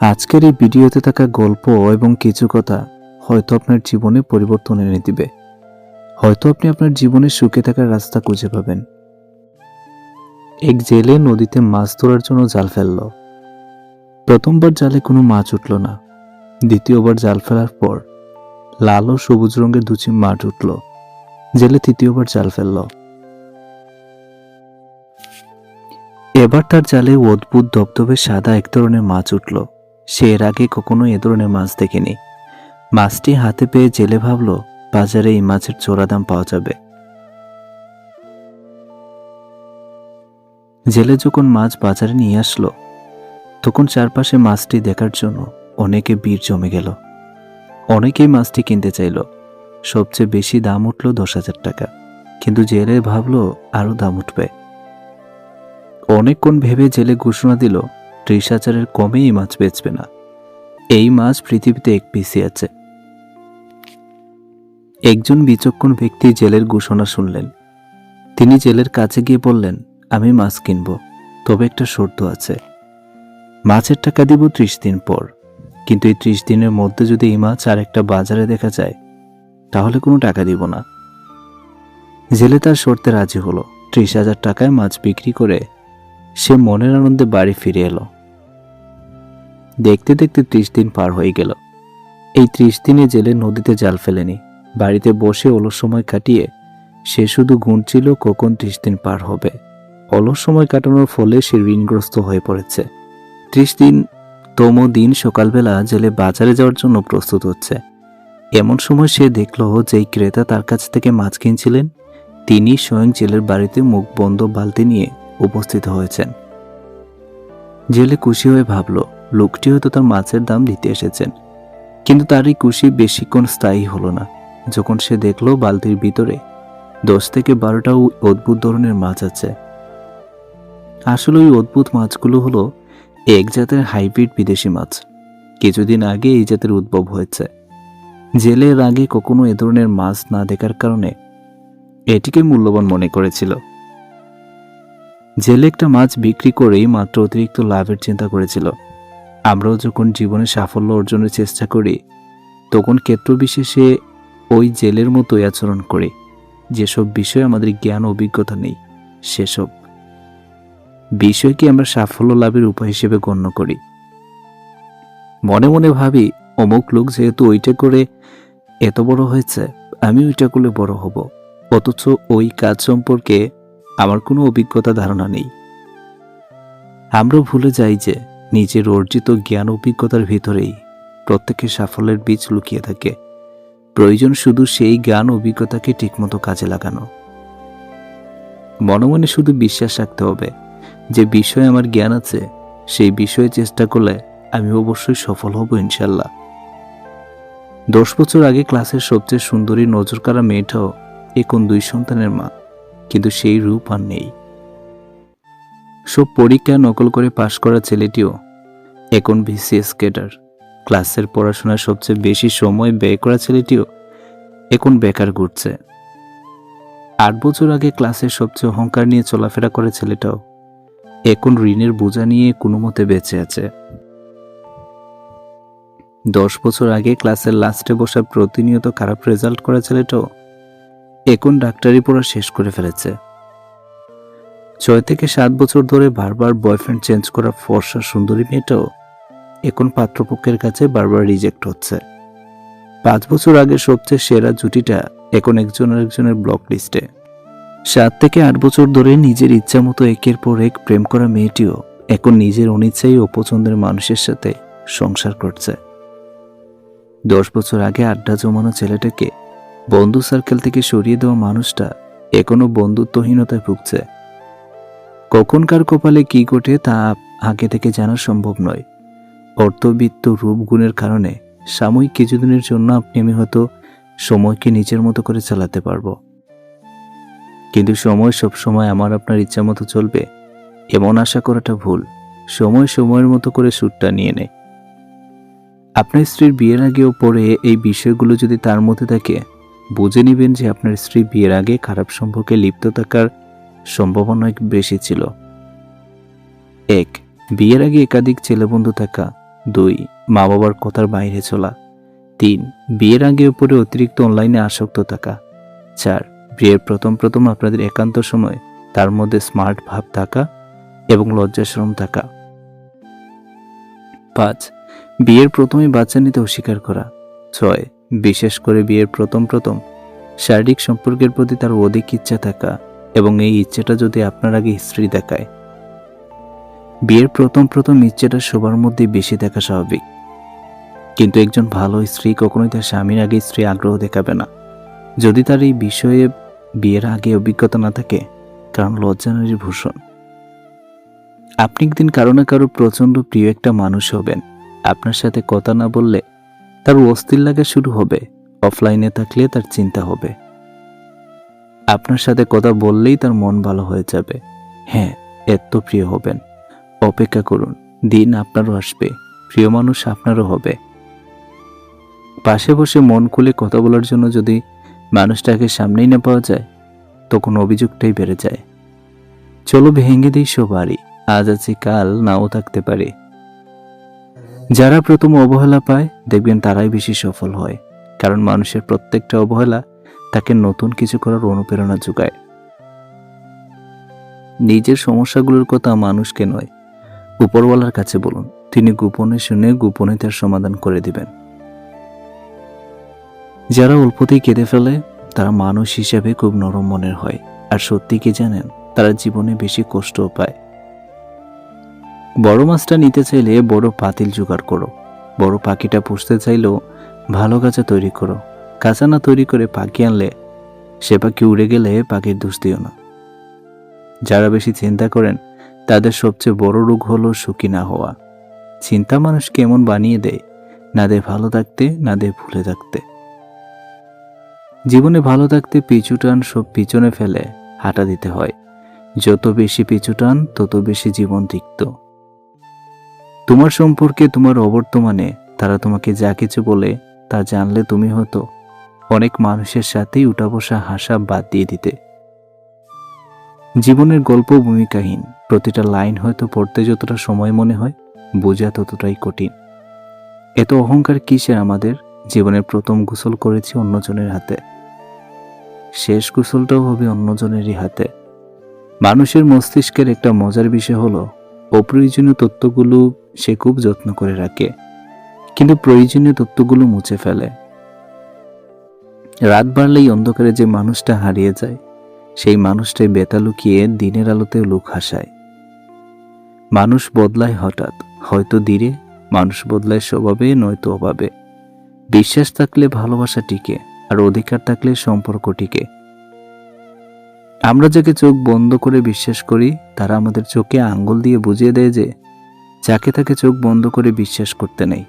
আজকের এই ভিডিওতে থাকা গল্প এবং কিছু কথা হয়তো আপনার জীবনে পরিবর্তন এনে দিবে। হয়তো আপনি আপনার জীবনে সুখে থাকার রাস্তা খুঁজে পাবেন। এক জেলে নদীতে মাছ ধরার জন্য জাল ফেলল। প্রথমবার জালে কোনো মাছ উঠল না। দ্বিতীয়বার জাল ফেলার পর লাল ও সবুজ রঙের দুটি মাছ উঠল। জেলে তৃতীয়বার জাল ফেলল। এবার তার জালে অদ্ভুত ধবধবে সাদা এক ধরনের মাছ উঠল। সে এর আগে কখনো এ ধরনের মাছ দেখেনি। মাছটি হাতে পেয়ে জেলে ভাবল, বাজারে এই মাছের চড়া দাম পাওয়া যাবে। জেলে যখন মাছ বাজারে নিয়ে আসলো, তখন চারপাশে মাছটি দেখার জন্য অনেকে ভিড় জমে গেল। অনেকেই মাছটি কিনতে চাইল। সবচেয়ে বেশি দাম উঠল 10,000 টাকা। কিন্তু জেলে ভাবলো আরো দাম উঠবে। অনেকক্ষণ ভেবে জেলে ঘোষণা দিল, 30,000-এর কমে এই মাছ বেচবে না। এই মাছ পৃথিবীতে এক পিসই আছে। একজন বিচক্ষণ ব্যক্তি জেলের ঘোষণা শুনলেন। তিনি জেলের কাছে গিয়ে বললেন, আমি মাছ কিনব, তবে একটা শর্ত আছে। মাছের টাকা দিব 30 দিন পর, কিন্তু এই 30 দিনের মধ্যে যদি এই মাছ আর একটা বাজারে দেখা যায়, তাহলে কোনো টাকা দিব না। জেলে তার শর্তে রাজি হলো। 30,000 টাকায় মাছ বিক্রি করে সে মনের আনন্দে বাড়ি ফিরে এলো। দেখতে দেখতে 30 দিন পার হয়ে গেল। এই 30 দিনে জেলে নদীতে জাল ফেলেনি। বাড়িতে বসে অলস সময় কাটিয়ে সে শুধু গুনছিল কখন 30 দিন পার হবে। অলস সময় কাটানোর ফলে সে ঋণগ্রস্ত হয়ে পড়েছে। 30 দিনতম দিন সকালবেলা জেলে বাজারে যাওয়ার জন্য প্রস্তুত হচ্ছে। এমন সময় সে দেখল, যেই ক্রেতা তার কাছ থেকে মাছ কিনছিলেন, তিনি স্বয়ং জেলের বাড়িতে মুখ বন্ধ বালতি নিয়ে উপস্থিত হয়েছেন। জেলে খুশি হয়ে ভাবল, লোকটি হয়তো তার মাছের দাম দিতে এসেছেন। কিন্তু তার এই খুশি বেশিক্ষণ স্থায়ী হলো না। যখন সে দেখল বালতির ভিতরে 10 থেকে 12টা অদ্ভুত ধরনের মাছ আছে। আসলে ওই অদ্ভুত মাছগুলো হলো এক জাতের হাইব্রিড বিদেশি মাছ। কিছুদিন আগে এই জাতের উদ্ভব হয়েছে। জেলের আগে কখনো এ ধরনের মাছ না দেখার কারণে এটিকে মূল্যবান মনে করেছিল। জেলে একটা মাছ বিক্রি করেই মাত্র অতিরিক্ত লাভের চিন্তা করেছিল। আমরাও যখন জীবনে সাফল্য অর্জনের চেষ্টা করি, তখন ক্ষেত্রবিশেষে ওই জেলের মতোই আচরণ করি। যেসব বিষয়ে আমাদের জ্ঞান অভিজ্ঞতা নেই, সেসব বিষয়কে আমরা সাফল্য লাভের উপায় হিসেবে গণ্য করি। মনে মনে ভাবি, অমুক লোক যেহেতু ওইটা করে এত বড় হয়েছে, আমি ওইটা করলে বড় হব। অথচ ওই কাজ সম্পর্কে আমার কোনো অভিজ্ঞতা ধারণা নেই। আমরা ভুলে যাই যে নিজের অর্জিত জ্ঞান অভিজ্ঞতার ভিতরেই প্রত্যেকের সাফল্যের বীজ লুকিয়ে থাকে। প্রয়োজন শুধু সেই জ্ঞান অভিজ্ঞতাকে ঠিকমতো কাজে লাগানো। মনে মনে শুধু বিশ্বাস রাখতে হবে, যে বিষয়ে আমার জ্ঞান আছে, সেই বিষয়ে চেষ্টা করলে আমি অবশ্যই সফল হব ইনশাল্লাহ। 10 বছর আগে ক্লাসের সবচেয়ে সুন্দরী নজরকাড়া মেয়েটাও এখন 2 সন্তানের মা, কিন্তু সেই রূপ আর নেই। সব পরীক্ষায় নকল করে পাশ করা ছেলেটিও এখন বিসিএস ক্যাডার। ক্লাসের পড়াশোনায় সবচেয়ে বেশি সময় ব্যয় করা ছেলেটিও এখন বেকার ঘুরছে। 8 বছর আগে ক্লাসের সবচেয়ে অহংকার নিয়ে চলাফেরা করে ছেলেটাও এখন ঋণের বোঝা নিয়ে কোনো মতে বেঁচে আছে। 10 বছর আগে ক্লাসের লাস্টে বসা প্রতিনিয়ত খারাপ রেজাল্ট করা ছেলেটাও এখন ডাক্তারি পড়া শেষ করে ফেলেছে। 6 থেকে 7 বছর ধরে বারবার বয়ফ্রেন্ড চেঞ্জ করা ফর্সা সুন্দরী মেয়েটাও এখন পাত্রপক্ষের কাছে বারবার রিজেক্ট হচ্ছে। 5 বছর আগে সবচেয়ে সেরা জুটিটা এখন একজন আরেকজনের ব্লক লিস্টে। 7 থেকে 8 বছর ধরে নিজের ইচ্ছা মতো একের পর এক প্রেম করা মেয়েটিও এখন নিজের অনিচ্ছায় অপছন্দের মানুষের সাথে সংসার করছে। 10 বছর আগে আড্ডা জমানো ছেলেটাকে বন্ধু সার্কেল থেকে সরিয়ে দেওয়া মানুষটা এখনো বন্ধুত্বহীনতায় ভুগছে। কখনকার কপালে কি ঘটে তা আগে থেকে জানা সম্ভব নয়। অর্থবিত্ত রূপ গুণের কারণে সাময়িক কিছুদিনের জন্য আপনি আমি হয়তো সময়কে নিজের মতো করে চালাতে পারবো, কিন্তু সময় সবসময় আমার আপনার ইচ্ছা মতো চলবে এমন আশা করাটা ভুল। সময় সময়ের মতো করে সুরটা নিয়ে নেয়। আপনার স্ত্রীর বিয়ের আগেও পরে এই বিষয়গুলো যদি তার মধ্যে থাকে, বুঝে নেবেন যে আপনার স্ত্রী বিয়ের আগে খারাপ সম্পর্কে লিপ্ত থাকার সম্ভাবনা বেশি ছিল। 1. বিয়ের আগে একাধিক ছেলেবন্ধু থাকা। 2. মা বাবার কথার বাইরে চলা। 3. বিয়ের আগে উপরে অতিরিক্ত অনলাইনে আসক্ত থাকা। 4. বিয়ের প্রথম প্রথম আপনাদের একান্ত সময় তার মধ্যে স্মার্ট ভাব থাকা এবং লজ্জাশরম থাকা। 5. বিয়ের প্রথমে বাচ্চা নিতে অস্বীকার করা। 6. বিশেষ করে বিয়ের প্রথম প্রথম শারীরিক সম্পর্কের প্রতি তার অধিক ইচ্ছা থাকা এবং এই ইচ্ছেটা যদি আপনার আগে স্ত্রী দেখায়। বিয়ের প্রথম প্রথম ইচ্ছেটা সবার মধ্যে বেশি দেখা স্বাভাবিক, কিন্তু একজন ভালো স্ত্রী কখনোই তার স্বামীর আগে স্ত্রী আগ্রহ দেখাবে না যদি তার এই বিষয়ে বিয়ের আগে অভিজ্ঞতা না থাকে, কারণ লজ্জা নারীর ভূষণ। আপনি একদিন কারো না কারো প্রচণ্ড প্রিয় একটা মানুষ হবেন। আপনার সাথে কথা না বললে তার অস্থির লাগা শুরু হবে, অফলাইনে থাকলে তার চিন্তা হবে। আপনার সাথে কথা বললেই তার মন ভালো হয়ে যাবে। হ্যাঁ, এত প্রিয় হবেন। অপেক্ষা করুন, দিন আপনারও আসবে, প্রিয় মানুষ আপনারও হবে। পাশে বসে মন খুলে কথা বলার জন্য যদি মানুষটাকে সামনেই না পাওয়া যায়, তখন অভিযোগটাই বেড়ে যায়। চলো ভেঙে দিই সবারই, আজ আছে কাল নাও থাকতে পারে। যারা প্রথম অবহেলা পায় দেখবেন তারাই বেশি সফল হয়, কারণ মানুষের প্রত্যেকটা অবহেলা তাকে নতুন কিছু করার অনুপ্রেরণা যোগায়। নিজের সমস্যাগুলোর কথা মানুষকে নয়, উপরওয়ালার কাছে বলুন, তিনি গোপনে শুনে গোপনে তার সমাধান করে দিবেন। যারা অল্পতেই কেঁদে ফেলে তারা মানুষ হিসেবে খুব নরম মনের হয়, আর সত্যি কি জানেন, তারা জীবনে বেশি কষ্টও পায়। বড় মাছটা নিতে চাইলে বড় পাতিল জোগাড় করো, বড় পাখিটা পুষতে চাইলেও ভালো কাঁচা তৈরি করো। কাঁচা না তৈরি করে পাখি আনলে সে পাখি উড়ে গেলে পাখির দোষ দিও না। যারা বেশি চিন্তা করেন তাদের সবচেয়ে বড় রোগ হলো সুখী না হওয়া। চিন্তা মানুষকে এমন বানিয়ে দেয়, না দেয় ভালো থাকতে, না দেয় ভুলে থাকতে। জীবনে ভালো থাকতে পিছু টান সব পিছনে ফেলে হাঁটা দিতে হয়। যত বেশি পিছু টান তত বেশি জীবন তিক্ত। তোমার সম্পর্কে তোমার অবর্তমানে তারা তোমাকে যা কিছু বলে তা জানলে তুমি হয়তো অনেক মানুষের সাথেই উঠা বসা হাসা বাদ দিয়ে দিতে। জীবনের গল্প ভূমিকাহীন, প্রতিটা লাইন হয়তো পড়তে যতটা সময় মনে হয় বোঝা ততটাই কঠিন। এত অহংকার কিসের আমাদের? জীবনের প্রথম গোসল করেছি অন্যজনের হাতে, শেষ গোসলটাও হবে অন্যজনেরই হাতে। মানুষের মস্তিষ্কের একটা মজার বিষয় হলো অপ্রয়োজনীয় তথ্যগুলো সে খুব যত্ন করে রাখে, কিন্তু প্রয়োজনীয় তথ্যগুলো মুছে ফেলে। রাত বাড়লেই অন্ধকারে যে মানুষটা হারিয়ে যায়, সেই মানুষটাই বেতা লুকিয়ে দিনের আলোতে লোক হাসায়। মানুষ বদলায় হঠাৎ, হয়তো ধীরে, মানুষ বদলায় স্বভাবে নয়তো অভাবে। বিশ্বাস থাকলে ভালোবাসা টিকে, আর অধিকার থাকলে সম্পর্ক টিকে। আমরা যাকে চোখ বন্ধ করে বিশ্বাস করি তারা আমাদের চোখে আঙ্গুল দিয়ে বুঝিয়ে দেয় যে যাকে তাকে চোখ বন্ধ করে বিশ্বাস করতে নেই।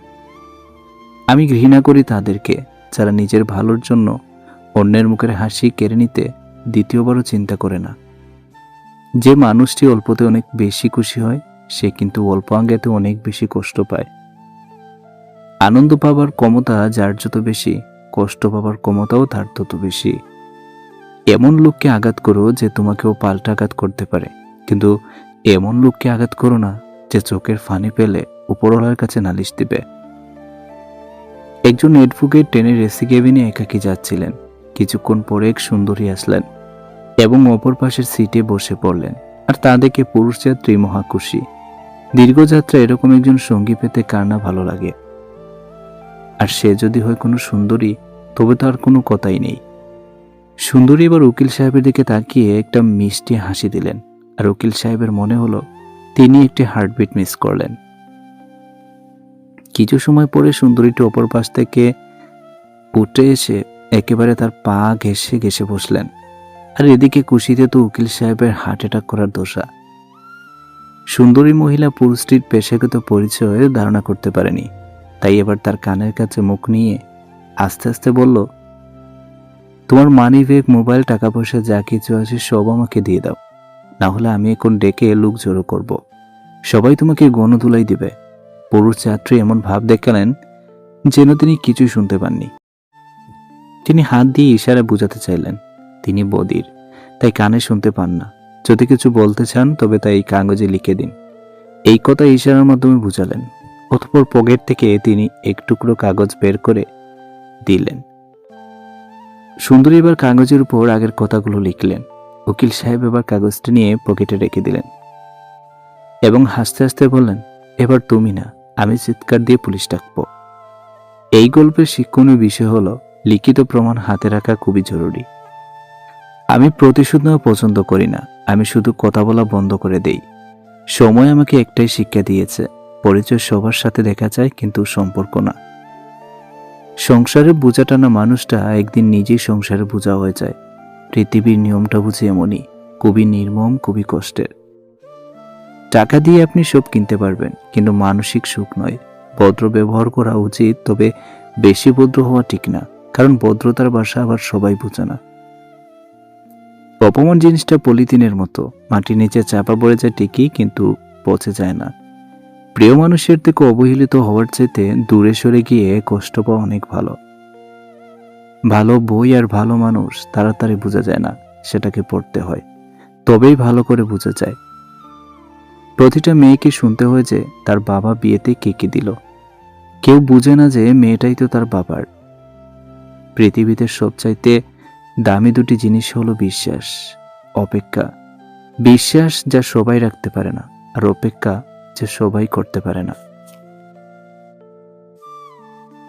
আমি ঘৃণা করি তাদেরকে যারা নিজের ভালোর জন্য অন্যের মুখের হাসি কেড়ে নিতে দ্বিতীয়বারও চিন্তা করে না। যে মানুষটি অল্পতে অনেক বেশি খুশি হয়, সে কিন্তু অল্প আঙ্গেতে অনেক বেশি কষ্ট পায়। আনন্দ পাবার ক্ষমতা যার যত বেশি, কষ্ট পাবার ক্ষমতাও তার তত বেশি। এমন লোককে আঘাত করো যে তোমাকেও পাল্টা আঘাত করতে পারে, কিন্তু এমন লোককে আঘাত করো না যে চোখের ফানি পেলে উপরওয়ালার কাছে নালিশ দিবে। একজন এডভোকেট ট্রেনের এসি কেবিনে একাকী যাচ্ছিলেন। কিছুক্ষণ পরে এক সুন্দরী আসলেন এবং অপর পাশের সিটে বসে পড়লেন, আর তা দেখে পুরুষ যাত্রী মহা খুশি। দীর্ঘযাত্রা এরকম একজন সঙ্গী পেতে কার না ভালো লাগে? আর সে যদি হয় কোনো সুন্দরী, তবে তো আর কোনো কথাই নেই। সুন্দরী এবার উকিল সাহেবের দিকে তাকিয়ে একটা মিষ্টি হাসি দিলেন, আর উকিল সাহেবের মনে হলো তিনি একটি হার্টবিট মিস করলেন। কিছু সময় পরে সুন্দরীটি অপর পাশ থেকে উঠে এসে একেবারে তার পা ঘেঁষে ঘেঁষে বসলেন, আর এদিকে খুশিতে তো উকিল সাহেবের হার্ট অ্যাটাক করার দশা। সুন্দরী মহিলা পুরুষটির পেশাগত পরিচয় ধারণা করতে পারেনি, তাই এবার তার কানের কাছে মুখ নিয়ে আস্তে আস্তে বলল, তোমার মানি ব্যাগ, মোবাইল, টাকা পয়সা যা কিছু আছে সব আমাকে দিয়ে দাও, না হলে আমি এখন ডেকে লোক জড়ো করব। সবাই তোমাকে গণধুলাই দিবে। পুরুষ যাত্রী এমন ভাব দেখালেন যেন তিনি কিছুই শুনতে পাননি। তিনি হাত দিয়ে ইশারা বোঝাতে চাইলেন তিনি বধির, তাই কানে শুনতে পান না। যদি কিছু বলতে চান তবে তাই এই কাগজে লিখে দিন। এই কথা ইশারার মাধ্যমে বুঝালেন। অতঃপর পকেট থেকে তিনি এক টুকরো কাগজ বের করে দিলেন। সুন্দরী এবার কাগজের উপর আগের কথাগুলো লিখলেন। উকিল সাহেব এবার কাগজটা নিয়ে পকেটে রেখে দিলেন এবং হাসতে হাসতে বললেন, এবার তুমি না, আমি চিৎকার দিয়ে পুলিশ ডাকবো। এই গল্পের শিক্ষণীয় বিষয় হলো, লিখিত প্রমাণ হাতে রাখা খুবই জরুরি। আমি প্রতিশোধ নেওয়া পছন্দ করি না, আমি শুধু কথা বলা বন্ধ করে দেই। সময় আমাকে একটাই শিক্ষা দিয়েছে, পরিচয় সবার সাথে দেখা যায় কিন্তু সম্পর্ক না। সংসারে বোঝা টানা মানুষটা একদিন নিজেই সংসারে বোঝা হয়ে যায়। পৃথিবীর নিয়মটা বুঝি এমনই, খুবই নির্মম, খুবই কষ্টের। টাকা দিয়ে আপনি সব কিনতে পারবেন, কিন্তু মানসিক সুখ নয়। ভদ্র ব্যবহার করা উচিত, তবে বেশি ভদ্র হওয়া ঠিক না, কারণ ভদ্রতার ভাষা আবার সবাই বোঝে না। অপমান জিনিসটা পলিথিনের মতো, মাটির নিচে চাপা পড়ে যায় ঠিকই, কিন্তু পচে যায় না। প্রিয় মানুষের থেকে অবহেলিত হওয়ার চাইতে দূরে সরে গিয়ে কষ্ট পাওয়া অনেক ভালো। ভালো বই আর ভালো মানুষ তাড়াতাড়ি বোঝা যায় না, সেটাকে পড়তে হয়, তবেই ভালো করে বোঝা যায়। প্রতিটা মেয়েকে শুনতে হয় যে তার বাবা বিয়েতে কে কে দিল। কেউ বুঝে না যে মেয়েটাই তো তার বাবার। পৃথিবীতে সবচাইতে দামি দুটি জিনিস হলো বিশ্বাস, অপেক্ষা। বিশ্বাস যা সবাই রাখতে পারে না, আর অপেক্ষা যা সবাই করতে পারে না।